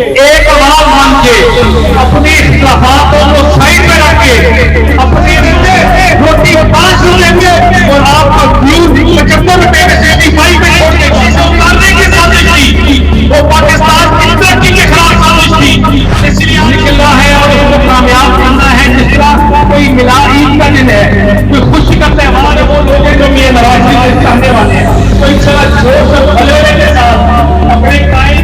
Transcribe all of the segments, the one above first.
एक आवाज मान के अपनी इख्तिलाफातों को साइड में रख के अपने रोटी 5 लेंगे और आपका फ्यूज 75 रुपए में 75 में छोड़ के चीजें उतारने की साजिश थी। वो पाकिस्तान की तरक्की के खिलाफ साजिश थी। इसलिए निकलना है और उसको कामयाब करना है। जिस तरह कोई मिलाद ईद का दिन है, कोई खुशी का त्यौहार है, वो लोग हैं जो मियां नवाज शरीफ चाहने वाले हैं। तो इस तरह जोश और भलेरे के साथ अपने कायम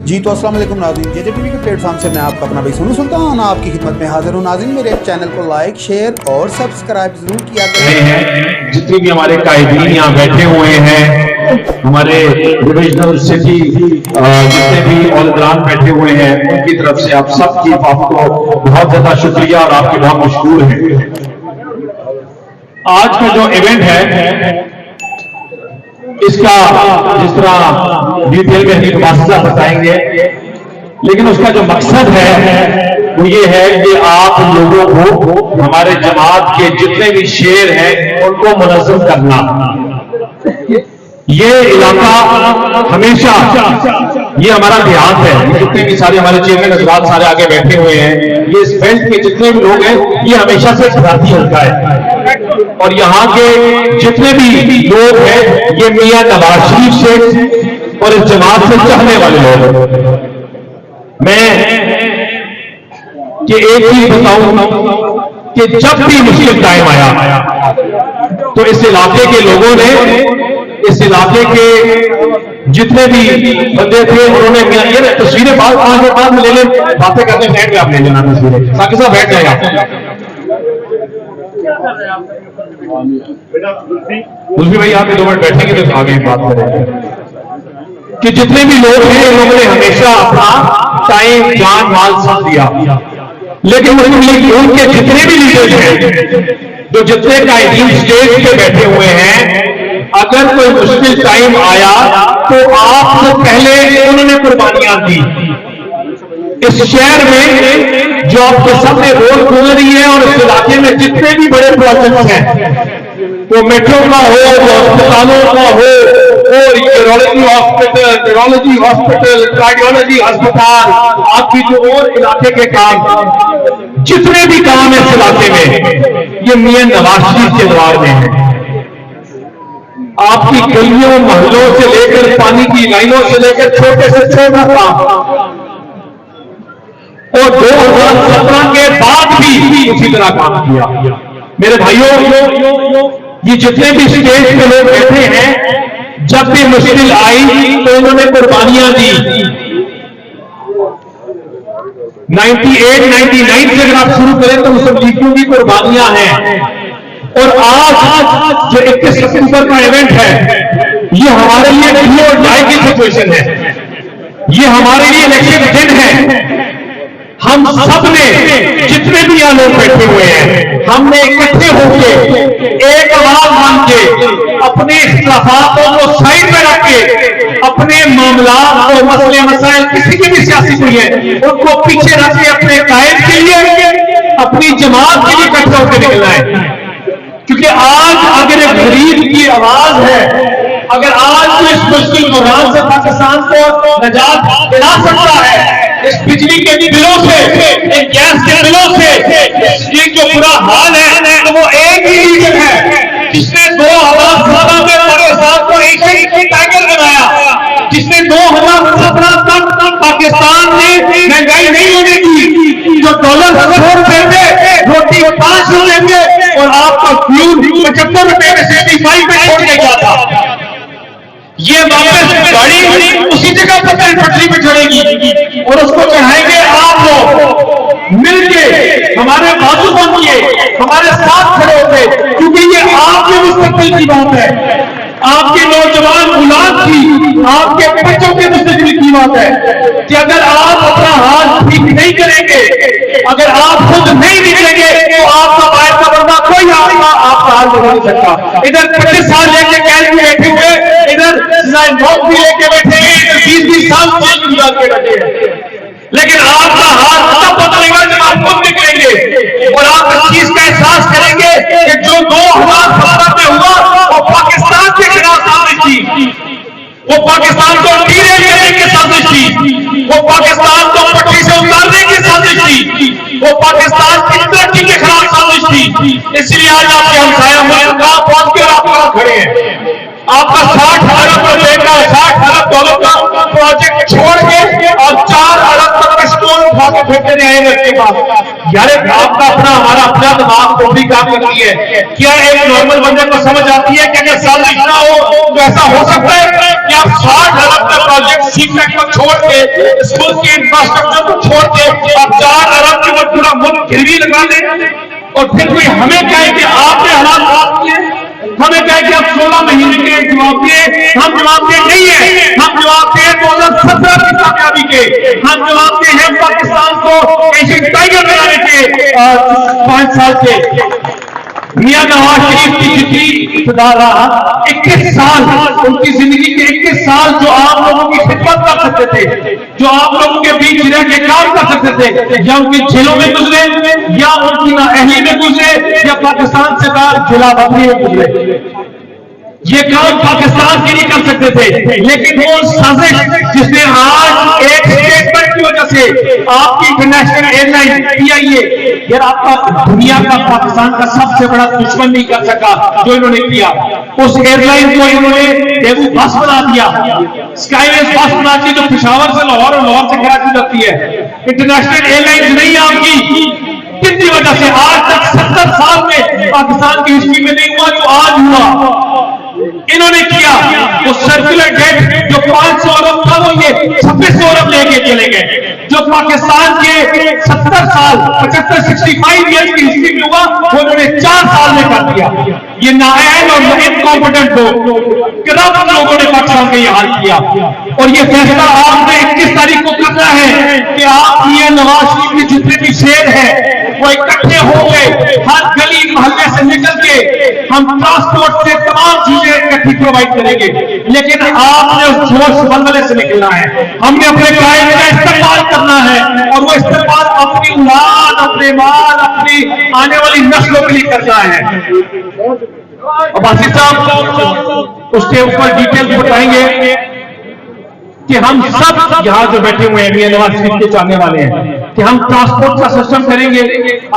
जी तो अस्सलाम वालेकुम नाज़रीन, जेजेटीवी के प्लेटफॉर्म से मैं आपका अपना भाई सोनू सुल्तान आपकी खिदमत में हाजिर हूँ। नाज़रीन, मेरे चैनल को लाइक, शेयर और सब्सक्राइब जरूर किया करें। जितने भी हमारे कायदीन यहाँ बैठे हुए हैं, हमारे डिविजनल सिटी जितने भी औलदान बैठे हुए हैं, उनकी तरफ से आप सबकी आपको बहुत ज्यादा शुक्रिया और आपके बहुत मशहूर है। आज का जो इवेंट है इसका जिस तरह डिटेल में हिफाजत बताएंगे, लेकिन उसका जो मकसद है वो ये है कि आप लोगों को हमारे जमात के जितने भी शेर हैं उनको मुनज़्ज़म करना। ये इलाका हमेशा ये हमारा ध्यान है। जितने भी सारे हमारे चेयरमैन हज़रात सारे आगे बैठे हुए हैं, ये इस बेल्ट के जितने भी लोग हैं, ये हमेशा से साथी होता है। और यहाँ के जितने भी लोग हैं ये मियां नवाज शरीफ से और इस जमात से चाहने वाले लोग हैं। मैं कि एक चीज बताऊं कि जब भी मुश्किल टाइम आया तो इस इलाके के लोगों ने, इस इलाके के जितने भी बंदे थे उन्होंने ये तस्वीरें बाद में ले लें, बातें करने बैठ में आप ले लेना तस्वीरें, साकिब साहब बैठ जाएगा। कुलफी भाई आप 2 मिनट बैठेंगे तो आगे बात करेंगे कि जितने भी लोग हैं इन लोगों ने हमेशा अपना टाइम, जान, माल सब दिया। लेकिन उनके जितने भी लीडर्स हैं, जो जितने कायदीन स्टेज पे बैठे हुए हैं, अगर कोई मुश्किल टाइम आया तो आपसे पहले उन्होंने कुर्बानियां दी। इस शहर में जो आपके सामने रोड खुल रही है और इस इलाके में जितने भी बड़े प्रोजेक्ट हैं, वो मेट्रो का हो, अस्पतालों का हो, और यूरोलॉजी हॉस्पिटल, कार्डियोलॉजी अस्पताल, आपकी जो और इलाके के काम, जितने भी काम है इस इलाके में, ये मियां नवाज शरीफ के दरबार में है। आपकी गलियों मोहल्लों से लेकर पानी की लाइनों से लेकर छोटे से छोटा काम, और 2017 के बाद भी उसी तरह काम किया। मेरे भाइयों, ये जितने भी स्टेज पे लोग बैठे हैं, जब भी मुश्किल आई तो इन्होंने कुर्बानियां दी। 98, 99 से अगर आप शुरू करें तो मुस्लिम की कुर्बानियां हैं। और आज जो 21 सितंबर का इवेंट है, ये हमारे लिए डू और डाई की सिचुएशन है। ये हमारे लिए इलेक्शन दिन है। हम सब ने, जितने भी यहाँ लोग बैठे हुए हैं, हमने इकट्ठे होकर एक आवाज मान के अपने इख्तिलाफातों को साइड में रख के अपने मामला और मसले मसाइल किसी की भी सियासी कोई है उनको पीछे रख के अपने कायद के लिए, अपनी जमात के लिए इकट्ठे होकर निकलना है। क्योंकि आज अगर एक गरीब की आवाज है, अगर आज तो इस मुश्किल दौरान से पाकिस्तान को निजात दिला सकता है, इस बिजली के बिलों से, इस गैस के बिलों से, ये जो बुरा हाल है, तो वो एक ही लीडर है जिसने 2017 में पाकिस्तान को एक टाइगर बनाया, जिसने 2017 तक पाकिस्तान में महंगाई नहीं होने दी, जो डॉलर 100 रुपए में रोटी 5 लेंगे और आपका फ्यूल 75 रुपए में 75 में छोड़ के गया था। ये वापस गाड़ी उसी जगह पर पटरी पे चढ़ेगी और उसको चढ़ाएंगे आप लोग मिलके, हमारे बाजू बन के, हमारे साथ खड़े होते, क्योंकि ये आपके मुस्तकबिल की बात है, आपके नौजवान औलाद की, आपके बच्चों के मुस्तकबिल की बात है कि अगर आप अपना हाथ ठीक नहीं करेंगे अगर आप खुद नहीं निकलेंगे तो आपका बाहर का बंदा कोई आपका हाल नहीं सकता। इधर 25 साल लेके कैद में बैठे हुए, इधर नौकरी लेके बैठे हैं, इधर 20-20 साल जेल में डाल के बैठे हैं। लेकिन आपका हाल तब बदलेगा जब आप खुद निकलेंगे और आप इस चीज का एहसास करेंगे कि जो 2017 में हुआ वो पाकिस्तान के खिलाफ साजिश थी, वो पाकिस्तान को डीरेल करने की साजिश थी, वो पाकिस्तान को पटरी से उतारने की साजिश थी, वो पाकिस्तान की तरक्की के खिलाफ साजिश थी। इसलिए आज आपके हमसाया मुल्क कहां पहुंच के आप कहां खड़े हैं। आपका 60 अरब रुपए का, 60 अरब डॉलर का प्रोजेक्ट छोड़ के और 4 अरब तक के स्टोर उठा के फेंकने आएंगे उसके बाद। यार आपका अपना हमारा अपना दिमाग तो भी काम करती है। क्या एक नॉर्मल बंदे को समझ आती है कि अगर साजिश ना हो तो ऐसा हो सकता है कि आप 60 अरब का प्रोजेक्ट सीपेक को छोड़ के, स्कूल के इंफ्रास्ट्रक्चर को छोड़ के आप 4 अरब की पूरा मुल्क गिरवी लगा दें और फिर कोई हमें कहे कि आपने हालात खराब किए, हमें कहे कि आप 16 महीने के जवाब दिए। हम जवाब दे नहीं है, हम जवाब दे 2017 की कामयाबी के, हम जवाब दे हैं पाकिस्तान को एशियन टाइगर बनाने के 5 साल के। मियां नवाज शरीफ की जितनी इब्तिदा रहा 21 साल, उनकी जिंदगी के 21 साल जो आप लोगों की खिदमत कर सकते थे, जो आप लोगों के बीच रह के काम कर सकते थे, या उनकी जेलों में गुजरे, या उनकी नाअहली में गुजरे, या पाकिस्तान से बाहर जिला बदली में गुजरे, ये काम पाकिस्तान के नहीं कर सकते थे। लेकिन वो साजिश जिसने आज एक स्टेटमेंट की वजह से आपकी इंटरनेशनल एयरलाइन PIA, यार आपका दुनिया का पाकिस्तान का सबसे बड़ा दुश्मन नहीं कर सका जो इन्होंने किया। उस एयरलाइन को इन्होंने बेबू बस बना दिया, स्काईवेज बस बना दी जो पेशावर से लाहौर और लाहौर से कराची जाती है। इंटरनेशनल एयरलाइन नहीं आपकी, कितनी वजह से आज तक 70 साल में पाकिस्तान की हिस्ट्री में नहीं हुआ जो आज हुआ, इन्होंने किया। वो सर्कुलर डेट जो 500 अरब था वो ये 2600 अरब लेके चले गए। जो पाकिस्तान के 70 साल 65 ईयर्स की हिस्ट्री में हुआ वो उन्होंने 4 साल में कर दिया। ये नाअहल और इनकॉम्पिटेंट लोग, करप्ट लोगों ने पाकिस्तान का ये हाल किया। और ये फैसला आपने 21 तारीख को करना है कि आप ये नवाज शरीफ के जितने भी शेर हैं वो इकट्ठे हो गए, हर गली मोहल्ले से निकल के हम ट्रांसपोर्ट से तमाम चीजें इकट्ठी प्रोवाइड करेंगे। लेकिन आपने उस जोश बलबले से निकलना है, हमने अपने कायद का इस्तेमाल करना है और वो इस्तेमाल अपनी औलाद, अपने माल, अपनी आने वाली नस्लों के लिए करना है। अब आसिफ साहब उसके ऊपर डिटेल बताएंगे कि हम सब यहाँ जो बैठे हुए हैं मियां नवाज शरीफ के चाहने वाले हैं कि हम ट्रांसपोर्ट का सिस्टम करेंगे।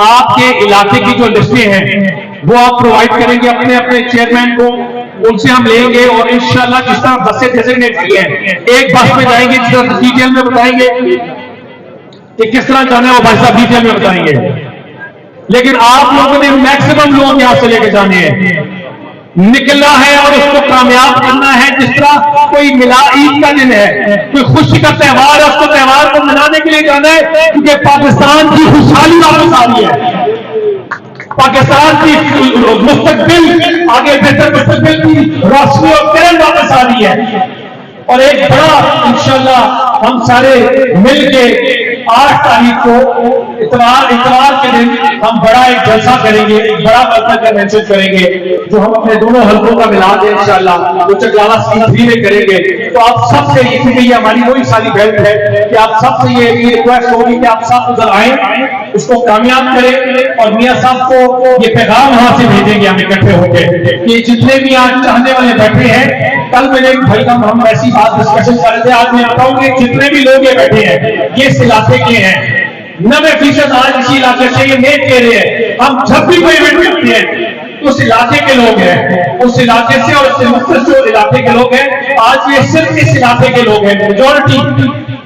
आपके इलाके की जो लिस्टें हैं वो आप प्रोवाइड करेंगे अपने अपने चेयरमैन को, उनसे हम लेंगे और इंशाल्लाह जिस तरह बसें डेजिग्नेट की हैं एक बस में जाएंगे, जिस तरह डिटेल में बताएंगे कि किस तरह जाना है वो भाई साहब डिटेल में बताएंगे। लेकिन आप लोगों ने मैक्सिमम लोग यहां से लेके जाने हैं, निकलना है और उसको कामयाब करना है। जिस तरह कोई मिला ईद का दिन है, कोई खुशी का त्यौहार है, उसको त्यौहार को मनाने के लिए जाना है क्योंकि पाकिस्तान की खुशहाली वापस आ रही है, पाकिस्तान की मुस्तकबिल आगे बेहतर मुस्तकबिल की रोशनी और किरण वापस आ रही है। और एक बड़ा इंशाल्लाह हम सारे मिलके 8 तारीख को इतवार के दिन हम बड़ा एक जलसा करेंगे, बड़ा बर्तन कन्वेंशन करेंगे जो हम अपने दोनों हल्कों का मिला दें इंशाल्लाह, वो चकलावा C3 में करेंगे। तो आप सबसे ये हमारी वही सारी हेल्प है कि आप सबसे ये रिक्वेस्ट होगी कि आप सब उधर आए, उसको कामयाब करें और मियां साहब को ये पैगाम वहां से भेजेंगे हम इकट्ठे होकर कि जितने भी आज चाहने वाले बैठे हैं, कल मेरे एक भाई का हम ऐसी बात डिस्कशन कर रहे थे, आज मैं बताऊंगी जितने भी लोग ये बैठे हैं ये इस इलाके के हैं, 90% आज इसी इलाके से ये नेक कह रहे हैं। हम जब भी कोई इवेंट करते हैं उस इलाके के लोग हैं, उस इलाके से और उससे मुख्तलिफ जो इलाके के लोग हैं, आज ये सिर्फ इस इलाके के लोग हैं मेजॉरिटी,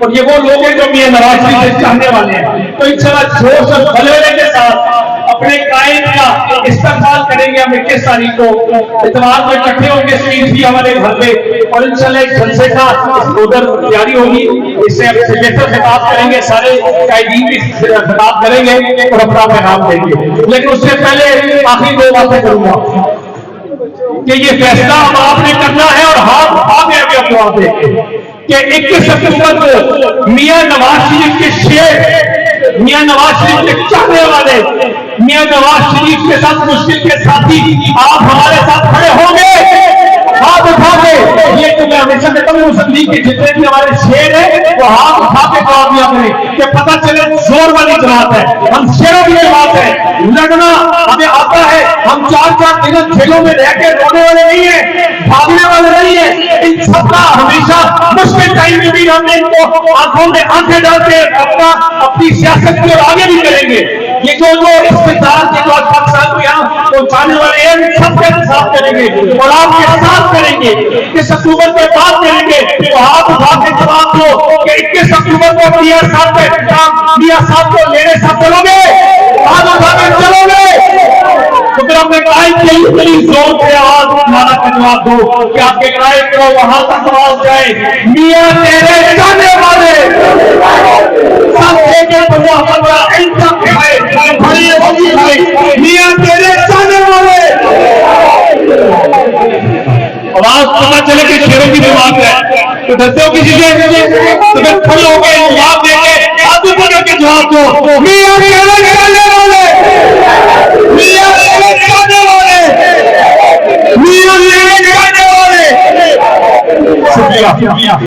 और ये वो लोग हैं जो मियां नवाज शरीफ से चाहने वाले हैं। तो इंशाल्लाह जोश और बलबले के साथ अपने कायद का इस्तेमाल करेंगे। हम 21 तारीख को इतवार को इकट्ठे होंगे C3 हमारे घर में और इंशाल्लाह एक जलसे का उधर तैयारी होगी, इससे बेहतर खिताब करेंगे, सारे कायदीन भी खिताब करेंगे और अपना पैगाम देंगे। लेकिन उससे पहले आखिरी 2 बातें करूंगा। कि ये फैसला अब आपने करना है और हाथ उठा के अभी जवाब देंगे कि 21 अक्टूबर को मियां नवाज शरीफ के शेर, मियां नवाज शरीफ के चाहने वाले, मियां नवाज शरीफ के साथ मुश्किल के साथी आप हमारे साथ खड़े होंगे हाथ उठा के। ये तो मैं हमेशा कहता हूँ मुस्लिम लीग के जितने भी हमारे शेर है वो हाथ उठा के जवाब दिया करें कि पता चले जोर वाली जमात है, हम शेरों की जमात है, लड़ना हमें आता है। हम 4-4 दिन जेलों में रह के रोने वाले नहीं है, भागने वाले नहीं है। इन सबका हमेशा मुश्किल टाइम में भी हमने इनको आंखों में आंखें डाल के अपनी सियासत की ओर आगे भी करेंगे। ये जो इस्तेदार के जो पाकिस्तान को यहाँ पहुंचाने वाले हैं सबके साथ करेंगे और आपके साथ करेंगे। 21 अक्टूबर के बाद करेंगे तो आप उठा के जवाब दो कि 21 अक्टूबर को मियां साहब को लेने साथ चलोगे, हाथ उठा के चलोगे। तो फिर अपने क्लाइंट के इतनी जोर से आवाज उठाना का जवाब दो कि आपके क्लाइंट को वहां तक आवाज जाए, मियां तेरे जाने वाले सब एक मियां तेरे जाने वाले। आवाज पता चले कि शेरों की जमात है तो डरते हो किसी से, तो फिर खड़े होकर जवाब देंगे, हाथ ऊपर के जवाब दो, मियां तेरे जाने वाले, मियां तेरे जाने वाले, मियां तेरे जाने वाले। शुक्रिया।